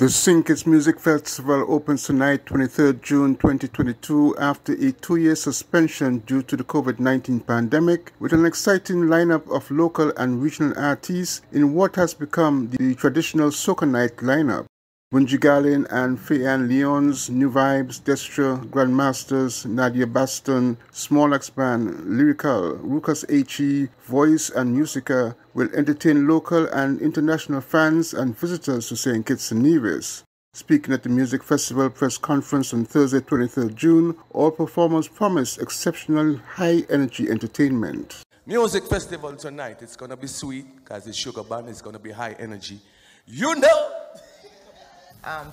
The Skn Music Festival opens tonight, 23rd June 2022, after a 2-year suspension due to the COVID-19 pandemic, with an exciting lineup of local and regional artists in what has become the traditional soca night lineup. Bunji Garlin and Faye-Ann Leons, New Vibes, Destra, Grandmasters, Nadia Baston, Small X Band, Lyrical, Ruckus H.E., Voice and Musica will entertain local and international fans and visitors to St. Kitts and Nevis. Speaking at the Music Festival press conference on Thursday, 23rd June, all performers promised exceptional high-energy entertainment. Music Festival tonight, it's going to be sweet because it's sugar band, it's going to be high energy. You know!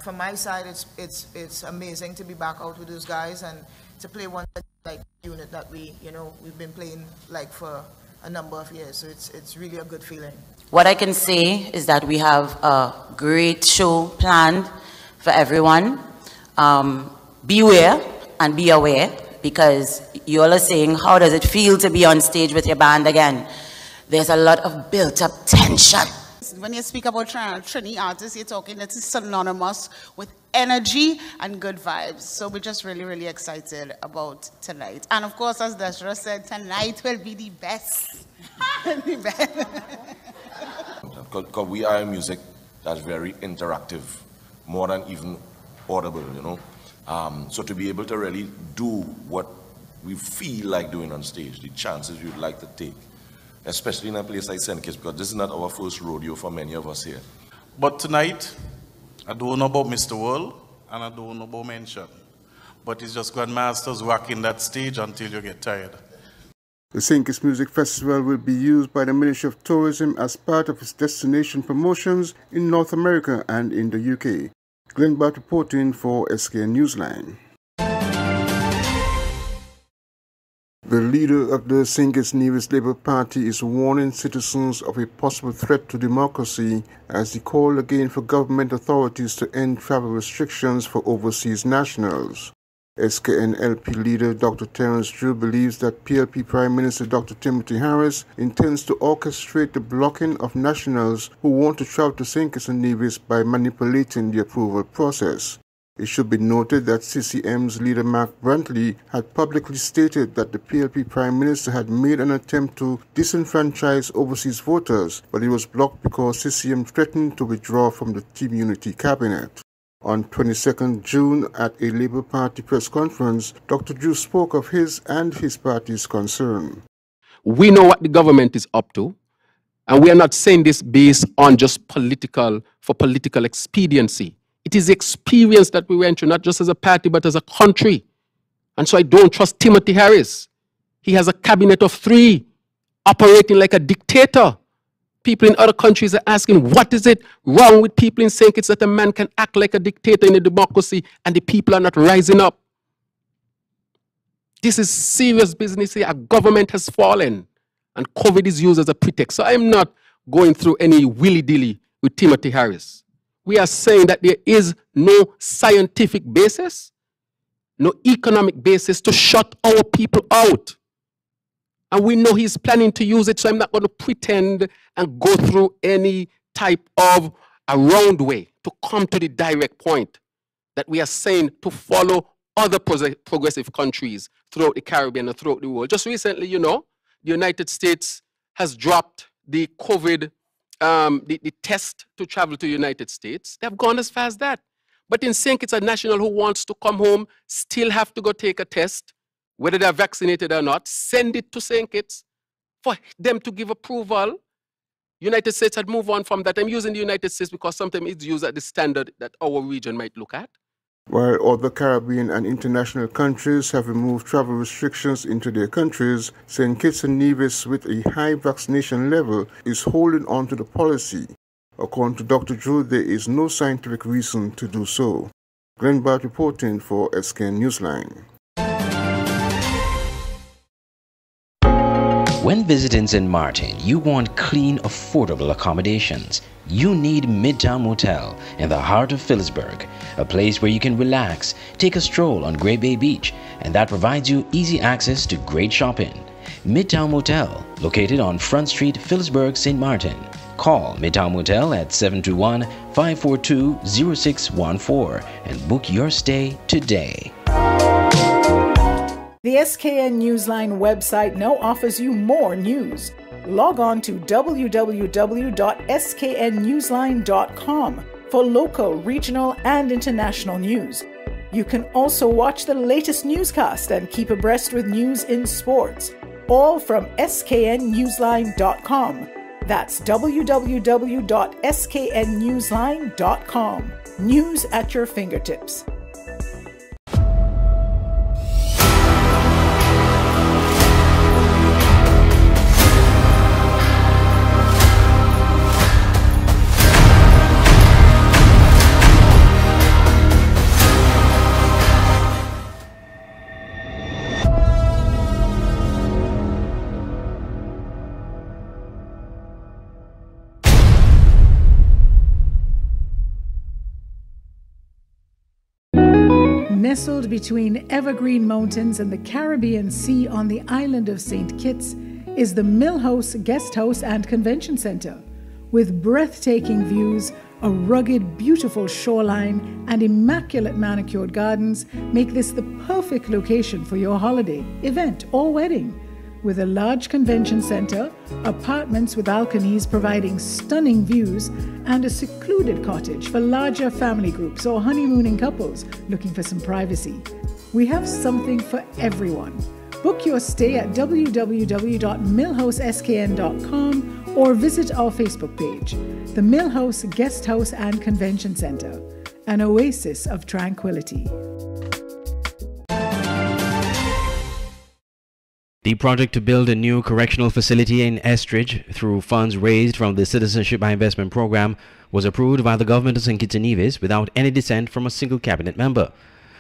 From my side, it's amazing to be back out with those guys and to play one like unit that we've been playing like for a number of years. So it's really a good feeling. What I can say is that we have a great show planned for everyone. Beware and be aware, because you all are saying, how does it feel to be on stage with your band again? There's a lot of built-up tension. When you speak about Trini artists, you're talking that it's synonymous with energy and good vibes. So we're just really, really excited about tonight. And of course, as Desra said, tonight will be the best. Because we are music that's very interactive, more than even audible, you know. So to be able to really do what we feel like doing on stage, the chances we'd like to take, especially in a place like St. Kitts, because this is not our first rodeo for many of us here. But tonight, I don't know about Mr. World, and I don't know about Mention. But it's just Grandmasters rocking that stage until you get tired. The St. Kitts Music Festival will be used by the Ministry of Tourism as part of its destination promotions in North America and in the UK. Glenn Bart reporting for Skn Newsline. The leader of the St. Kitts Nevis Labour Party is warning citizens of a possible threat to democracy as he called again for government authorities to end travel restrictions for overseas nationals. Skn LP leader Dr. Terence Drew believes that PLP Prime Minister Dr. Timothy Harris intends to orchestrate the blocking of nationals who want to travel to St. Kitts and Nevis by manipulating the approval process. It should be noted that CCM's leader Mark Brantley had publicly stated that the PLP Prime Minister had made an attempt to disenfranchise overseas voters, but it was blocked because CCM threatened to withdraw from the Team Unity cabinet. On 22nd June at a Labour Party press conference, Dr. Drew spoke of his and his party's concern. We know what the government is up to, and we are not saying this based on just political expediency. It is the experience that we went through, not just as a party, but as a country. And so I don't trust Timothy Harris. He has a cabinet of 3 operating like a dictator. People in other countries are asking, what is it wrong with people in St. Kitts that a man can act like a dictator in a democracy and the people are not rising up? This is serious business here. Our government has fallen and COVID is used as a pretext. So I'm not going through any willy-dilly with Timothy Harris. We are saying that there is no scientific basis, no economic basis to shut our people out. And we know he's planning to use it, so I'm not going to pretend and go through any type of a round way to come to the direct point that we are saying to follow other progressive countries throughout the Caribbean and throughout the world. Just recently, you know, the United States has dropped the COVID the test to travel to the United States. They've gone as far as that. But in St. Kitts, a national who wants to come home still have to go take a test, whether they're vaccinated or not, send it to St. Kitts for them to give approval. United States had moved on from that. I'm using the United States because sometimes it's used at the standard that our region might look at. While other Caribbean and international countries have removed travel restrictions into their countries, St. Kitts and Nevis, with a high vaccination level, is holding on to the policy. According to Dr. Drew, there is no scientific reason to do so. Glenn Bart reporting for Skn Newsline. When visiting St. Martin, you want clean, affordable accommodations. You need Midtown Motel in the heart of Phillipsburg, a place where you can relax, take a stroll on Great Bay Beach, and that provides you easy access to great shopping. Midtown Motel, located on Front Street, Phillipsburg, St. Martin. Call Midtown Motel at 721-542-0614 and book your stay today. The Skn Newsline website now offers you more news. Log on to www.sknnewsline.com for local, regional, and international news. You can also watch the latest newscast and keep abreast with news in sports, all from sknnewsline.com. That's www.sknnewsline.com. News at your fingertips. Nestled between evergreen mountains and the Caribbean Sea on the island of St. Kitts is the Millhouse Guest House and Convention Center. With breathtaking views, a rugged, beautiful shoreline, and immaculate manicured gardens make this the perfect location for your holiday, event, or wedding. With a large convention center, apartments with balconies providing stunning views, and a secluded cottage for larger family groups or honeymooning couples looking for some privacy. We have something for everyone. Book your stay at www.millhouseskn.com or visit our Facebook page, the Millhouse Guest House and Convention Center, an oasis of tranquility. The project to build a new correctional facility in Estridge through funds raised from the Citizenship by Investment program was approved by the government of St. Kitts and Nevis without any dissent from a single cabinet member.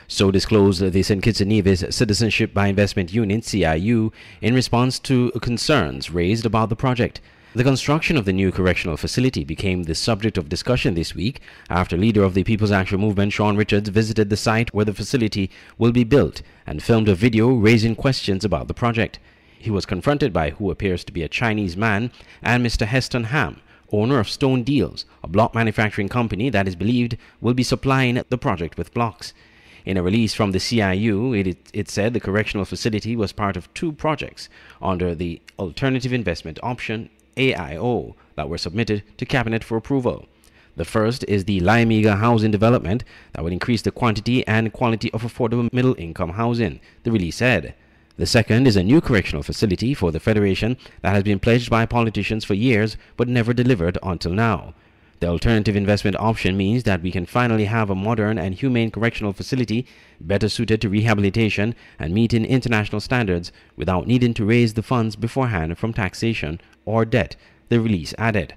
So disclosed the St. Kitts and Nevis Citizenship by Investment Unit, CIU, in response to concerns raised about the project. The construction of the new correctional facility became the subject of discussion this week after leader of the People's Action Movement, Sean Richards, visited the site where the facility will be built and filmed a video raising questions about the project. He was confronted by who appears to be a Chinese man and Mr. Heston Ham, owner of Stone Deals, a block manufacturing company that is believed will be supplying the project with blocks. In a release from the CIU, it said the correctional facility was part of two projects under the Alternative Investment Option AIO that were submitted to Cabinet for approval. The first is the Laimiga housing development that would increase the quantity and quality of affordable middle-income housing, the release said. The second is a new correctional facility for the Federation that has been pledged by politicians for years but never delivered until now. The alternative investment option means that we can finally have a modern and humane correctional facility better suited to rehabilitation and meeting international standards without needing to raise the funds beforehand from taxation or debt, the release added.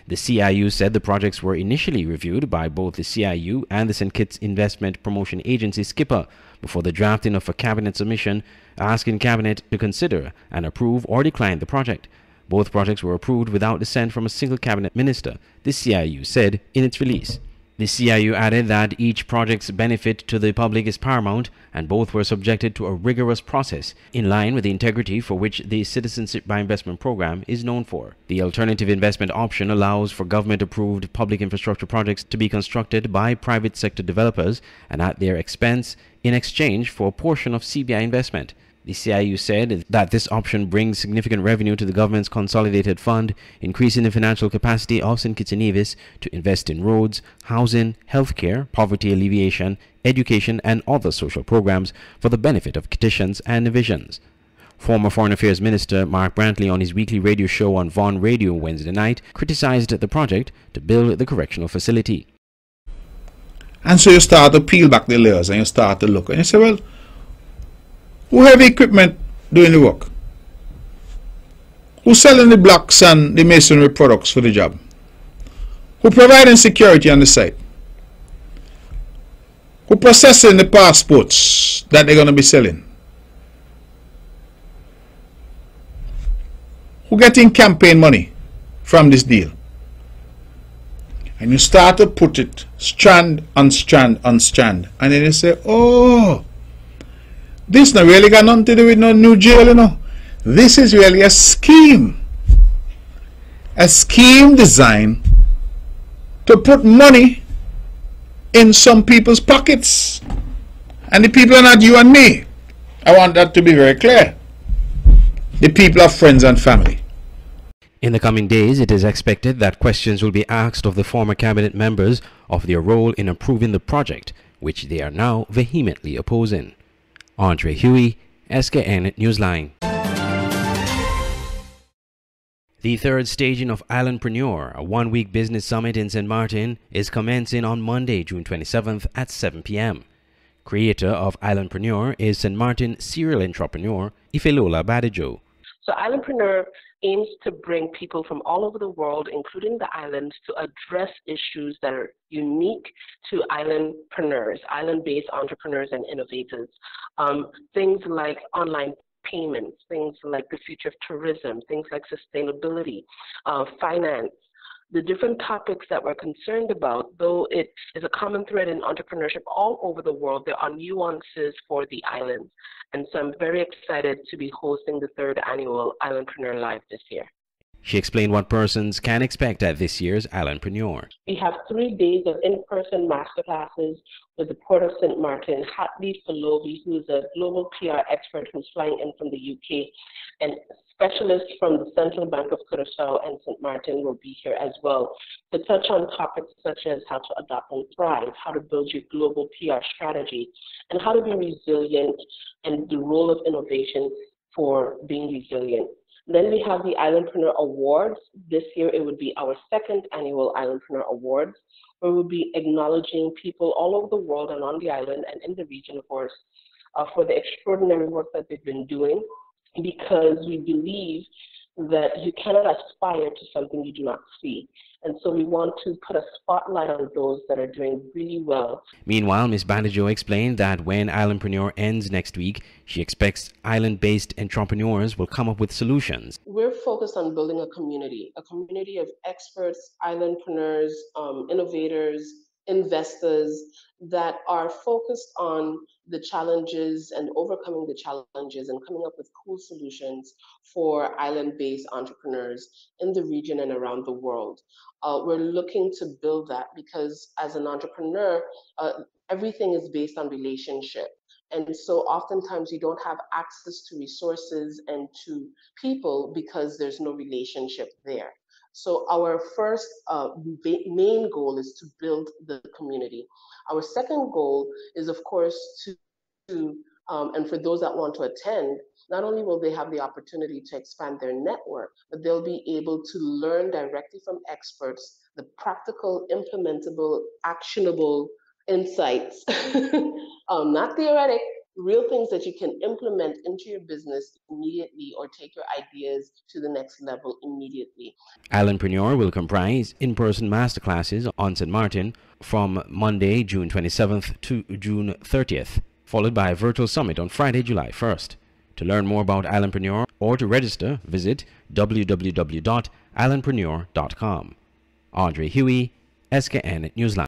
The CIU said the projects were initially reviewed by both the CIU and the St. Kitts Investment Promotion Agency skipper before the drafting of a cabinet submission asking cabinet to consider and approve or decline the project. Both projects were approved without dissent from a single cabinet minister, the CIU said in its release. The CIU added that each project's benefit to the public is paramount and both were subjected to a rigorous process in line with the integrity for which the Citizenship by Investment program is known for. The alternative investment option allows for government-approved public infrastructure projects to be constructed by private sector developers and at their expense in exchange for a portion of CBI investment. The CIU said that this option brings significant revenue to the government's consolidated fund, increasing the financial capacity of St. Kitts and Nevis to invest in roads, housing, healthcare, poverty alleviation, education, and other social programs for the benefit of Kittitians and Nevisians. Former Foreign Affairs Minister Mark Brantley on his weekly radio show on Vaughan Radio Wednesday night criticized the project to build the correctional facility. And so you start to peel back the layers and you start to look and you say, well, who have equipment doing the work? Who's selling the blocks and the masonry products for the job? Who providing security on the site? Who processing the passports that they're going to be selling? Who getting campaign money from this deal? And you start to put it strand on strand on strand, and then you say, oh, this not really got nothing to do with no new jail, you know. This is really a scheme a scheme designed to put money in some people's pockets. And the people are not you and me. I want that to be very clear. The people are friends and family. In the coming days, it is expected that questions will be asked of the former cabinet members of their role in approving the project, which they are now vehemently opposing. Andre Huey, Skn Newsline. The third staging of Islandpreneur, a one-week business summit in St. Martin, is commencing on Monday, June 27th at 7 p.m. Creator of Islandpreneur is St. Martin serial entrepreneur Ifelola Badijo. So Islandpreneur aims to bring people from all over the world, including the islands, to address issues that are unique to islandpreneurs, island-based entrepreneurs and innovators. Things like online payments, things like the future of tourism, things like sustainability, finance. The different topics that we're concerned about, though it is a common thread in entrepreneurship all over the world, there are nuances for the islands. And so I'm very excited to be hosting the third annual Islandpreneur Live this year. She explained what persons can expect at this year's Islandpreneur. We have 3 days of in-person masterclasses with the Port of St. Martin. Hatleaf Falobi, who is a global PR expert who's flying in from the UK, and specialists from the Central Bank of Curaçao and St. Martin will be here as well to touch on topics such as how to adopt and thrive, how to build your global PR strategy, and how to be resilient, and the role of innovation for being resilient. Then we have the Islandpreneur Awards. This year it would be our 2nd annual Islandpreneur Awards, where we'll be acknowledging people all over the world and on the island and in the region, of course, for the extraordinary work that they've been doing, because we believe that you cannot aspire to something you do not see. And so we want to put a spotlight on those that are doing really well. Meanwhile, Ms. Badijo explained that when Islandpreneur ends next week, she expects island-based entrepreneurs will come up with solutions. We're focused on building a community of experts, islandpreneurs, innovators, investors that are focused on the challenges and overcoming the challenges and coming up with cool solutions for island-based entrepreneurs in the region and around the world. We're looking to build that because as an entrepreneur, everything is based on relationship. And so oftentimes you don't have access to resources and to people because there's no relationship there. So our first main goal is to build the community. Our second goal is, of course, and for those that want to attend, not only will they have the opportunity to expand their network, but they'll be able to learn directly from experts the practical, implementable, actionable insights, not theoretic, real things that you can implement into your business immediately or take your ideas to the next level immediately. Islandpreneur will comprise in-person masterclasses on St. Martin from Monday, June 27th to June 30th, followed by a virtual summit on Friday, July 1st. To learn more about Islandpreneur or to register, visit www.islandpreneur.com. Andre Huey, Skn Newsline.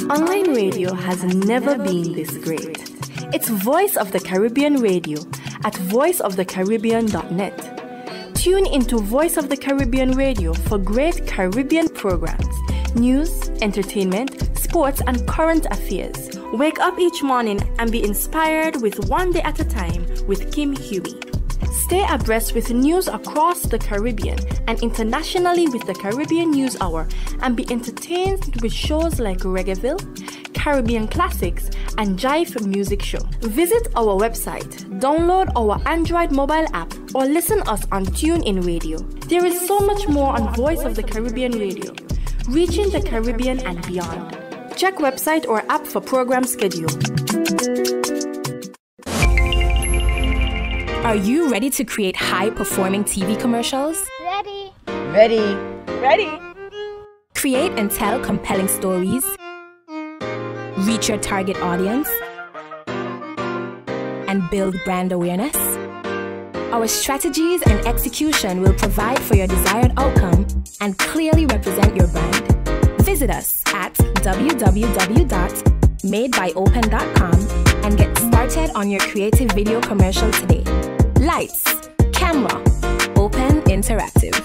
Online radio has never been this great. It's Voice of the Caribbean Radio at voiceofthecaribbean.net. Tune into Voice of the Caribbean Radio for great Caribbean programs, news, entertainment, sports, and current affairs. Wake up each morning and be inspired with One Day at a Time with Kim Huey. Stay abreast with news across the Caribbean and internationally with the Caribbean News Hour, and be entertained with shows like Reggaeville, Caribbean Classics, and Jive Music Show. Visit our website, download our Android mobile app, or listen us on TuneIn Radio. There is so much more on Voice of the Caribbean Radio, reaching the Caribbean and beyond. Check website or app for program schedule. Are you ready to create high-performing TV commercials? Ready. Ready. Ready. Create and tell compelling stories. Reach your target audience. And build brand awareness. Our strategies and execution will provide for your desired outcome and clearly represent your brand. Visit us at www.madebyopen.com and get started on your creative video commercial today. Lights, camera, open, interactive.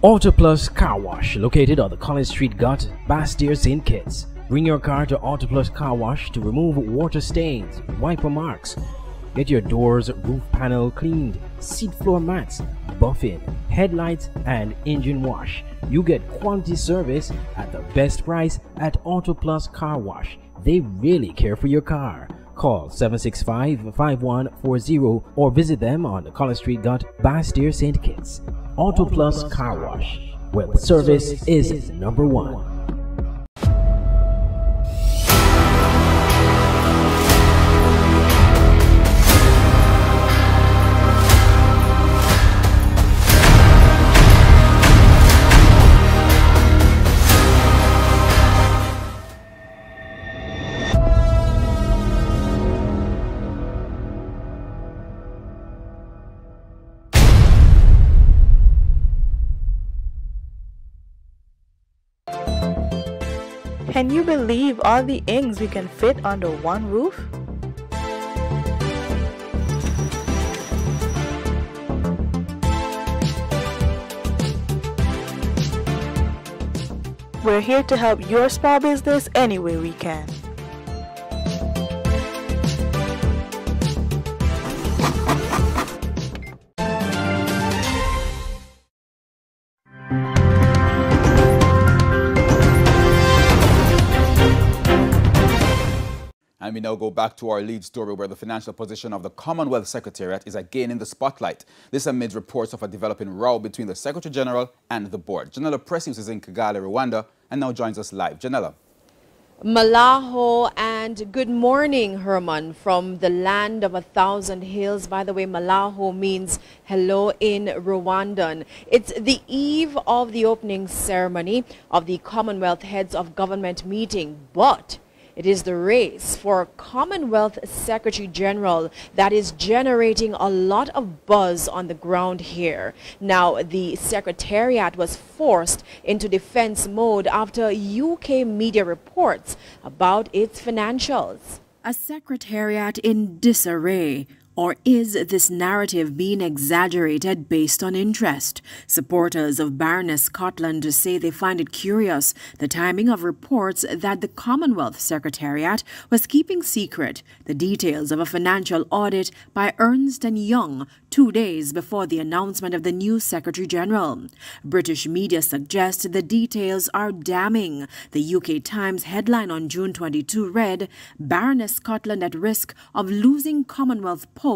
Auto Plus Car Wash, located on the College Street Gut, Bastille, St. Kitts. Bring your car to Auto Plus Car Wash to remove water stains, wiper marks. Get your doors, roof panel cleaned, seat floor mats, buffing, headlights, and engine wash. You get quality service at the best price at Auto Plus Car Wash. They really care for your car. Call 765-5140 or visit them on the College Street Gut, Bastille, St. Kitts. Auto Plus Car Wash, where the service is number one. Can you believe all the ings we can fit under one roof? We're here to help your small business any way we can. And we now go back to our lead story where the financial position of the Commonwealth Secretariat is again in the spotlight. This amid reports of a developing row between the Secretary General and the board. Janella Precious is in Kigali, Rwanda, and now joins us live. Janella. Malaho, and good morning, Herman, from the land of 1,000 hills. By the way, Malaho means hello in Rwandan. It's the eve of the opening ceremony of the Commonwealth Heads of Government meeting, but it is the race for Commonwealth Secretary General that is generating a lot of buzz on the ground here. Now, the Secretariat was forced into defense mode after UK media reports about its financials. A Secretariat in disarray. Or is this narrative being exaggerated based on interest? Supporters of Baroness Scotland say they find it curious the timing of reports that the Commonwealth Secretariat was keeping secret the details of a financial audit by Ernst & Young 2 days before the announcement of the new Secretary General. British media suggest the details are damning. The UK Times headline on June 22 read, Baroness Scotland at risk of losing Commonwealth post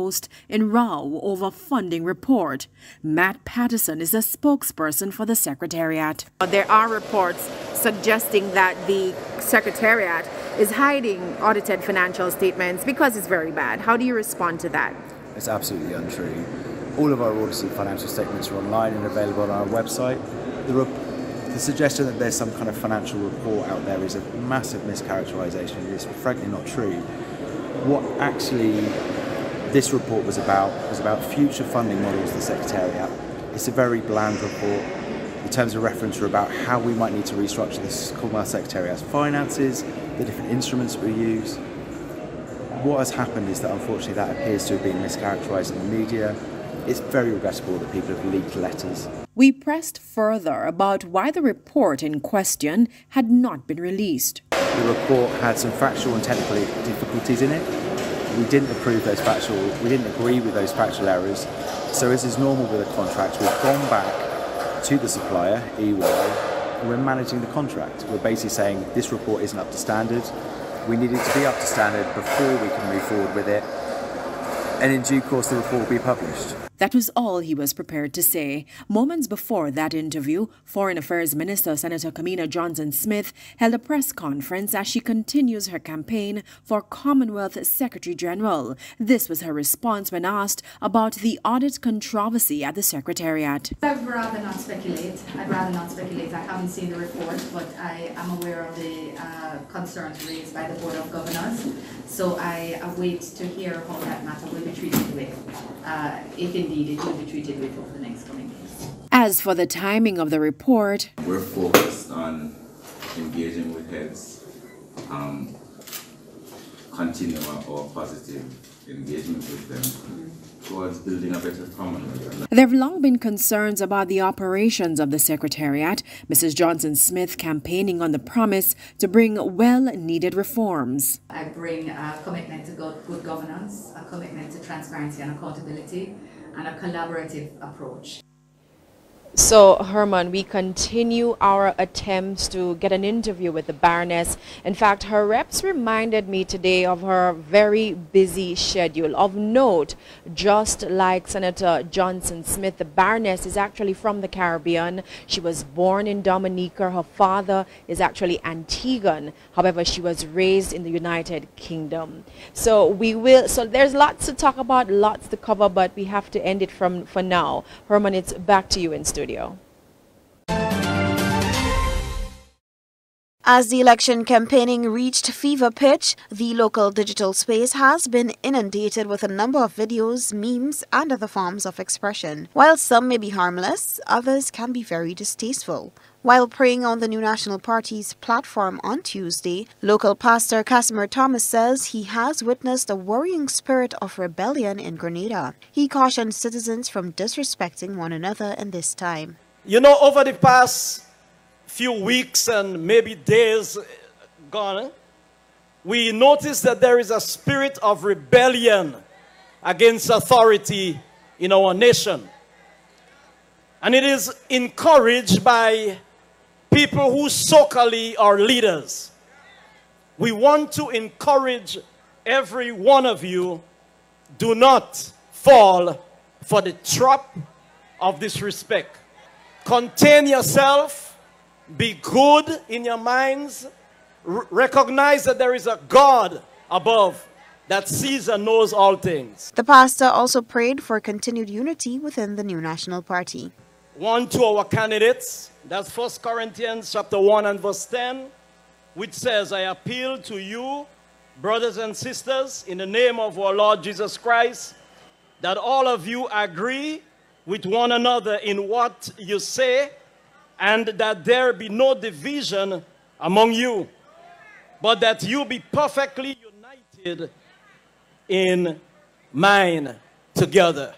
in row over funding report. Matt Patterson is a spokesperson for the Secretariat. There are reports suggesting that the Secretariat is hiding audited financial statements because it's very bad. How do you respond to that? It's absolutely untrue. All of our audited financial statements are online and available on our website. The suggestion that there's some kind of financial report out there is a massive mischaracterization. It's frankly not true. What actually this report was about future funding models of the Secretariat. It's a very bland report. The terms of reference are about how we might need to restructure this Commonwealth Secretariat's finances, the different instruments we use. What has happened is that unfortunately that appears to have been mischaracterized in the media. It's very regrettable that people have leaked letters. We pressed further about why the report in question had not been released. The report had some factual and technical difficulties in it. We didn't we didn't agree with those factual errors. So as is normal with a contract, we've gone back to the supplier, EY, and we're managing the contract. We're basically saying this report isn't up to standard. We need it to be up to standard before we can move forward with it. And in due course, the report will be published. That was all he was prepared to say. Moments before that interview, Foreign Affairs Minister Senator Kamina Johnson-Smith held a press conference as she continues her campaign for Commonwealth Secretary General. This was her response when asked about the audit controversy at the Secretariat. I'd rather not speculate. I haven't seen the report, but I am aware of the concerns raised by the Board of Governors. So I await to hear how that matter will be treated with, if indeed it will be treated with over the next coming days. As for the timing of the report, we're focused on engaging with heads continue our positive engagement with them towards building a better Commonwealth. There have long been concerns about the operations of the Secretariat, Mrs. Johnson-Smith campaigning on the promise to bring well-needed reforms. I bring a commitment to good governance, a commitment to transparency and accountability, and a collaborative approach. So, Herman, we continue our attempts to get an interview with the Baroness. In fact, her reps reminded me today of her very busy schedule. Of note, just like Senator Johnson-Smith, the Baroness is actually from the Caribbean. She was born in Dominica. Her father is actually Antiguan. However, she was raised in the United Kingdom. So there's lots to talk about, lots to cover, but we have to end it for now. Herman, it's back to you in studio. As the election campaigning reached fever pitch, the local digital space has been inundated with a number of videos, memes, and other forms of expression. While some may be harmless, others can be very distasteful. While praying on the New National Party's platform on Tuesday, local pastor Casimir Thomas says he has witnessed a worrying spirit of rebellion in Grenada. He cautioned citizens from disrespecting one another in this time. You know, over the past few weeks and maybe days gone, we noticed that there is a spirit of rebellion against authority in our nation. And it is encouraged by people who so-called are leaders. We want to encourage every one of you, do not fall for the trap of disrespect. Contain yourself, be good in your minds, recognize that there is a God above that sees and knows all things. The pastor also prayed for continued unity within the New National Party. One to our candidates, that's 1 Corinthians chapter 1 and verse 10, which says, I appeal to you, brothers and sisters, in the name of our Lord Jesus Christ, that all of you agree with one another in what you say, and that there be no division among you, but that you be perfectly united in mind together.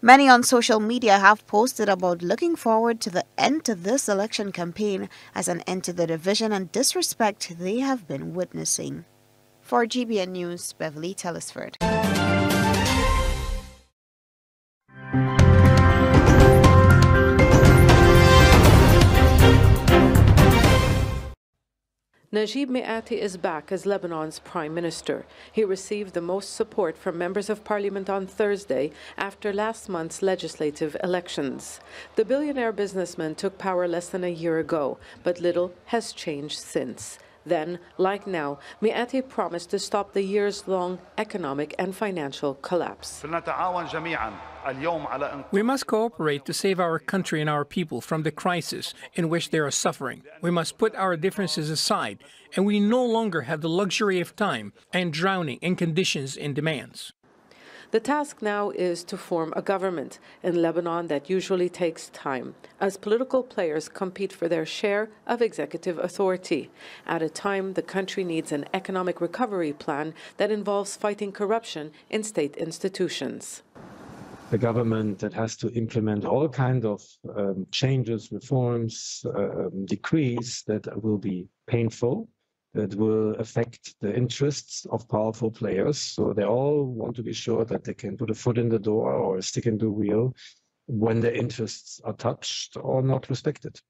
Many on social media have posted about looking forward to the end to this election campaign as an end to the division and disrespect they have been witnessing. For GBN News, Beverly Telesford. Najib Mikati is back as Lebanon's prime minister. He received the most support from members of parliament on Thursday after last month's legislative elections. The billionaire businessman took power less than a year ago, but little has changed since. Then, like now, Mikati promised to stop the years-long economic and financial collapse. We must cooperate to save our country and our people from the crisis in which they are suffering. We must put our differences aside, and we no longer have the luxury of time and drowning in conditions and demands. The task now is to form a government in Lebanon that usually takes time, as political players compete for their share of executive authority. At a time, the country needs an economic recovery plan that involves fighting corruption in state institutions. A government that has to implement all kinds of changes, reforms, decrees that will be painful, that will affect the interests of powerful players. So they all want to be sure that they can put a foot in the door or a stick in the wheel when their interests are touched or not respected.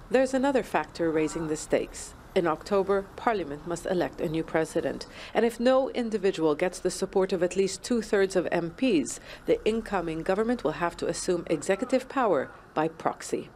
There's another factor raising the stakes. In October, Parliament must elect a new president. And if no individual gets the support of at least 2/3 of MPs, the incoming government will have to assume executive power by proxy.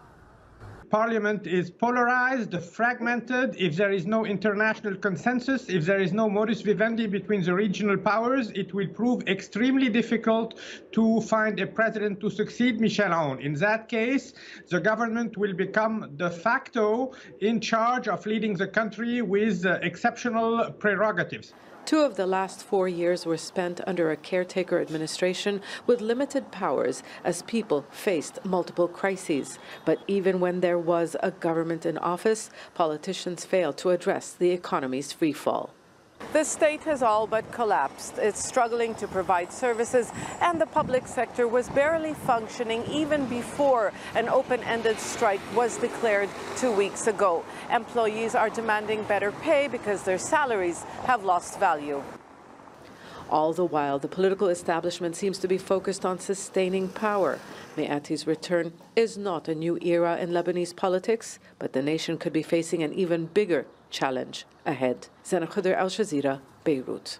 Parliament is polarized, fragmented. If there is no international consensus, if there is no modus vivendi between the regional powers, it will prove extremely difficult to find a president to succeed Michel Aoun. In that case, the government will become de facto in charge of leading the country with exceptional prerogatives. 2 of the last 4 years were spent under a caretaker administration with limited powers as people faced multiple crises. But even when there was a government in office, politicians failed to address the economy's freefall. The state has all but collapsed. It's struggling to provide services, and the public sector was barely functioning even before an open-ended strike was declared 2 weeks ago. Employees are demanding better pay because their salaries have lost value. All the while, the political establishment seems to be focused on sustaining power. Meati's return is not a new era in Lebanese politics, but the nation could be facing an even bigger challenge ahead. Zena Khudr, Al Jazeera, Beirut.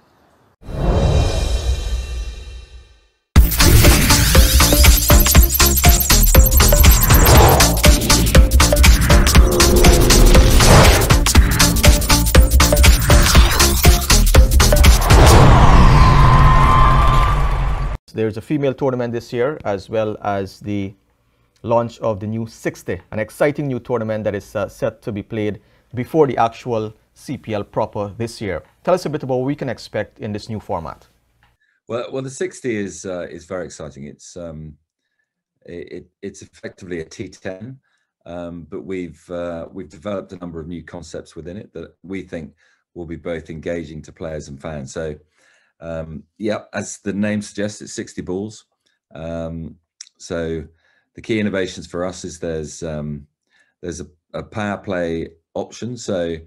There's a female tournament this year, as well as the launch of the new 60, an exciting new tournament that is set to be played before the actual CPL proper this year. Tell us a bit about what we can expect in this new format. Well, the 60 is very exciting. It's effectively a T10, but we've developed a number of new concepts within it that we think will be both engaging to players and fans. So. Yeah, as the name suggests, it's 60 balls. So the key innovations for us is there's a power play option. So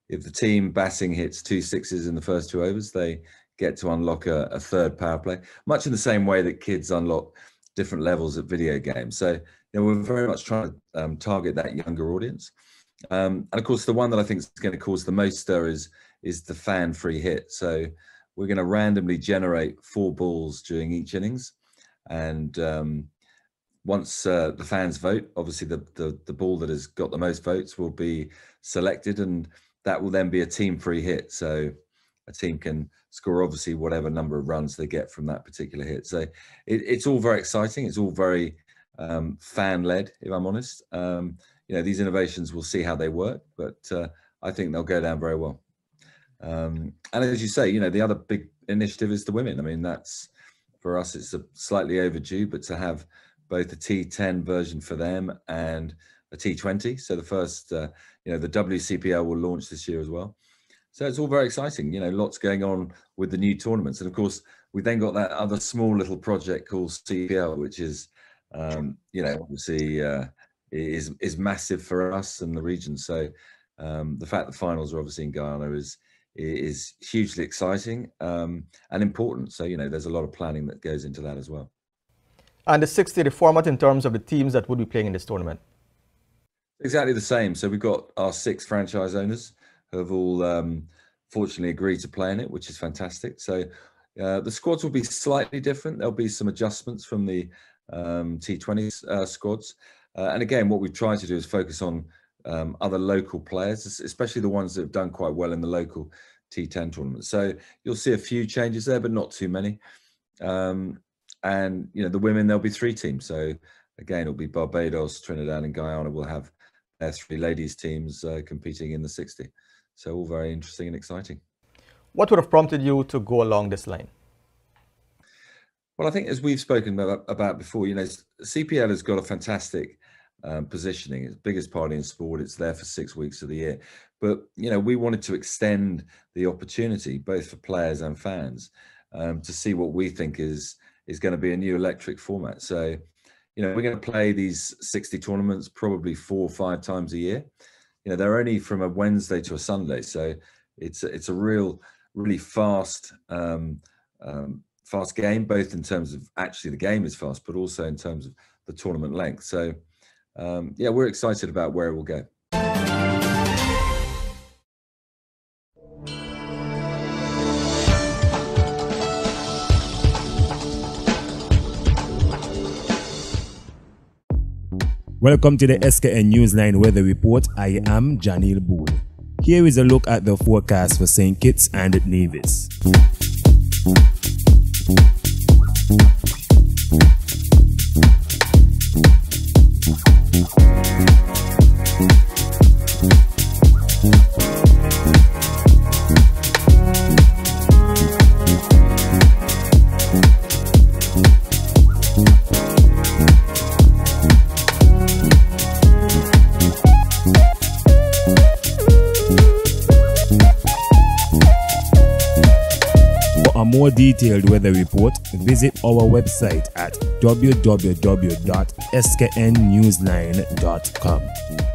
if the team batting hits 2 sixes in the first 2 overs, they get to unlock a third power play, much in the same way that kids unlock different levels of video games. So we're very much trying to target that younger audience. And of course, the one that I think is going to cause the most stir is the fan-free hit. So we're going to randomly generate 4 balls during each innings, and once the fans vote, obviously the ball that has got the most votes will be selected, and that will then be a team-free hit. So a team can score obviously whatever number of runs they get from that particular hit. So it's all very exciting. It's all very fan-led, if I'm honest. These innovations, we'll see how they work, but I think they'll go down very well. And as you say, the other big initiative is the women. I mean, that's, for us, it's slightly overdue, but to have both a T10 version for them and a T20. So the first, the WCPL will launch this year as well. So it's all very exciting, lots going on with the new tournaments. And of course, we then got that other small little project called CPL, which is, obviously is massive for us and the region. So the fact that finals are obviously in Ghana is hugely exciting and important. So, there's a lot of planning that goes into that as well. And the 60, the format in terms of the teams that would be playing in this tournament? Exactly the same. So we've got our 6 franchise owners who have all fortunately agreed to play in it, which is fantastic. So the squads will be slightly different. There'll be some adjustments from the T20 squads. And again, what we've tried to do is focus on other local players, especially the ones that have done quite well in the local T10 tournament. So you'll see a few changes there, but not too many. And the women, there'll be 3 teams. So again, it'll be Barbados, Trinidad, and Guyana will have their 3 ladies teams competing in the 60. So all very interesting and exciting. What would have prompted you to go along this line? Well, I think as we've spoken about before, CPL has got a fantastic positioning. It's the biggest party in sport. It's there for 6 weeks of the year. But, we wanted to extend the opportunity, both for players and fans, to see what we think is going to be a new electric format. So, we're going to play these 60 tournaments probably 4 or 5 times a year. They're only from a Wednesday to a Sunday. So it's a really fast, fast game, both in terms of actually the game is fast, but also in terms of the tournament length. So, yeah, we're excited about where it will go. Welcome to the Skn Newsline Weather Report. I am Janil Boole. Here is a look at the forecast for St. Kitts and Nevis. a more detailed weather report, visit our website at www.sknnewsline.com.